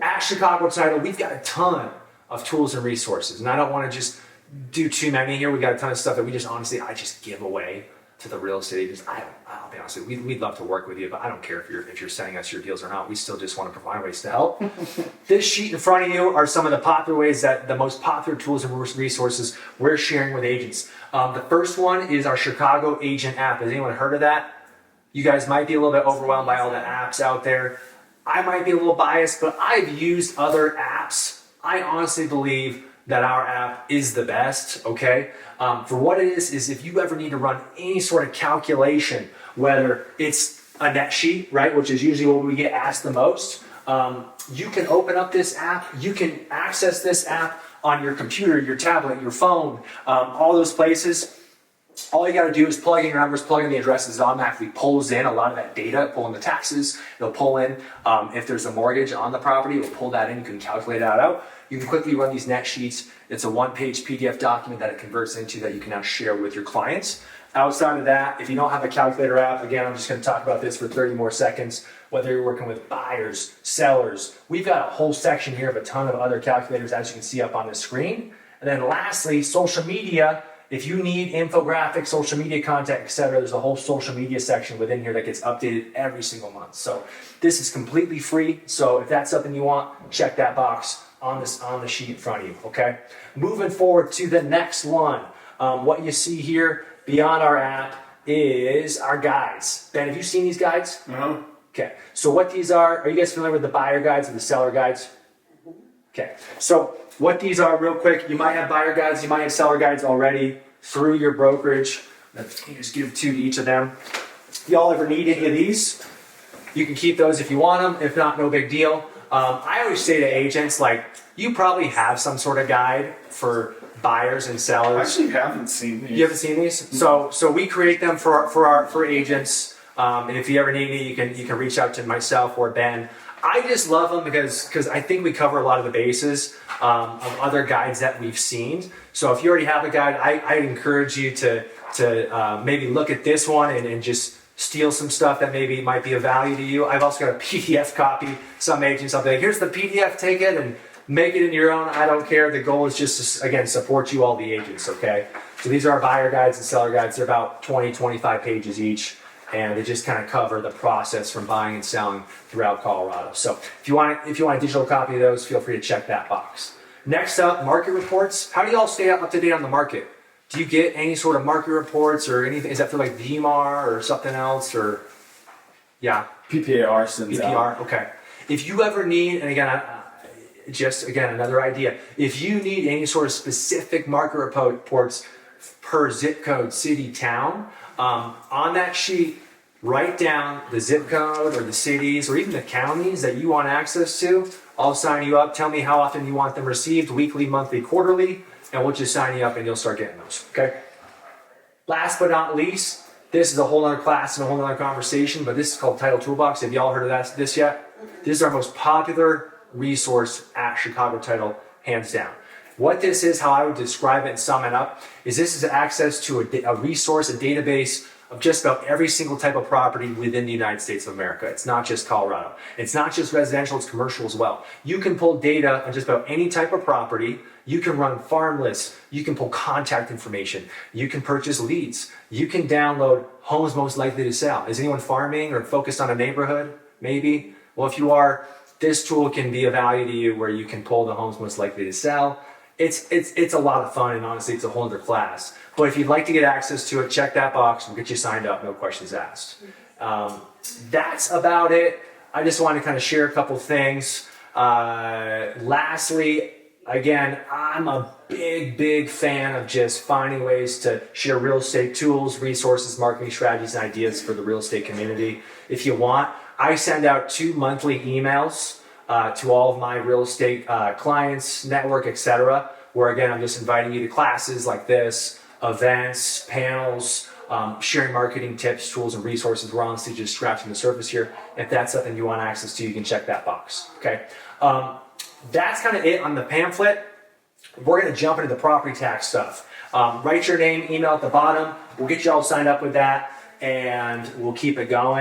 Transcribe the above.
at Chicago Title, we've got a ton of tools and resources, and I don't want to just do too many here. We got a ton of stuff that we just honestly, I just give away to the real estate agents. I'll be honest with you, we'd love to work with you, but I don't care if you're sending us your deals or not. We still just want to provide ways to help. This sheet in front of you are some of the popular ways, that the most popular tools and resources we're sharing with agents. The first one is our Chicago Agent app. Has anyone heard of that? You guys might be a little bit overwhelmed by all the apps out there. I might be a little biased, but I've used other apps. I honestly believe that our app is the best, okay? For what it is if you ever need to run any sort of calculation, whether it's a net sheet, right, which is usually what we get asked the most, you can open up this app, you can access this app on your computer, your tablet, your phone, all those places. All you got to do is plug in your numbers, plug in the addresses. It automatically pulls in a lot of that data, pull in the taxes. It'll pull in if there's a mortgage on the property, it'll pull that in. You can calculate that out. You can quickly run these net sheets. It's a one-page PDF document that it converts into that you can now share with your clients. Outside of that, if you don't have a calculator app, again, I'm just going to talk about this for 30 more seconds. Whether you're working with buyers, sellers, we've got a whole section here of a ton of other calculators, as you can see up on the screen. And then lastly, social media. If you need infographics, social media content, etc., there's a whole social media section within here that gets updated every single month. So this is completely free. So if that's something you want, check that box on the sheet in front of you, okay? Moving forward to the next one. What you see here beyond our app is our guides. Ben, have you seen these guides? No. Okay, so what these are you guys familiar with the buyer guides and the seller guides? Okay, so what these are real quick, you might have buyer guides, you might have seller guides already through your brokerage. You just give two to each of them. If y'all ever need any of these, you can keep those if you want them. If not, no big deal. I always say to agents, like, you probably have some sort of guide for buyers and sellers. I actually haven't seen these. You haven't seen these? No. So we create them for agents. And if you ever need me, you can reach out to myself or Ben. I just love them because I think we cover a lot of the bases of other guides that we've seen. So if you already have a guide, I encourage you to maybe look at this one and just steal some stuff that maybe might be of value to you. I've also got a PDF copy. Some agents, I'll be like, here's the PDF, take it and make it in your own. I don't care. The goal is just to, again, support you, all the agents, okay? So these are our buyer guides and seller guides. They're about 20, 25 pages each. And they just kind of cover the process from buying and selling throughout Colorado. So if you want a digital copy of those, feel free to check that box. Next up, market reports. How do y'all stay up to date on the market? Do you get any sort of market reports or anything? Is that for like VMAR or something else? Or yeah, PPAR sends out. Okay. If you ever need, and again, another idea. If you need any sort of specific market reports per zip code, city, town, on that sheet, write down the zip code or the cities or even the counties that you want access to. I'll sign you up. Tell me how often you want them received, weekly, monthly, quarterly, and we'll just sign you up and you'll start getting those, okay? Last but not least, this is a whole other class and a whole other conversation, but this is called Title Toolbox. Have y'all heard of this yet? This is our most popular resource at Chicago Title, hands down. What this is, how I would describe it and sum it up, is this is access to a resource, a database of just about every single type of property within the United States of America. It's not just Colorado. It's not just residential, it's commercial as well. You can pull data on just about any type of property. You can run farm lists. You can pull contact information. You can purchase leads. You can download homes most likely to sell. Is anyone farming or focused on a neighborhood? Maybe? Well, if you are, this tool can be of value to you where you can pull the homes most likely to sell. It's a lot of fun, and honestly, it's a whole other class. But if you'd like to get access to it, check that box. We'll get you signed up, no questions asked. That's about it. I just want to kind of share a couple things. Lastly, again, I'm a big fan of just finding ways to share real estate tools, resources, marketing strategies, and ideas for the real estate community. If you want, I send out 2 monthly emails to all of my real estate clients, network, etc., where again, I'm just inviting you to classes like this, events, panels, sharing marketing tips, tools, and resources. We're honestly just scratching the surface here. If that's something you want access to, you can check that box, okay? That's kind of it on the pamphlet. We're gonna jump into the property tax stuff. Write your name, email at the bottom. We'll get you all signed up with that, and we'll keep it going.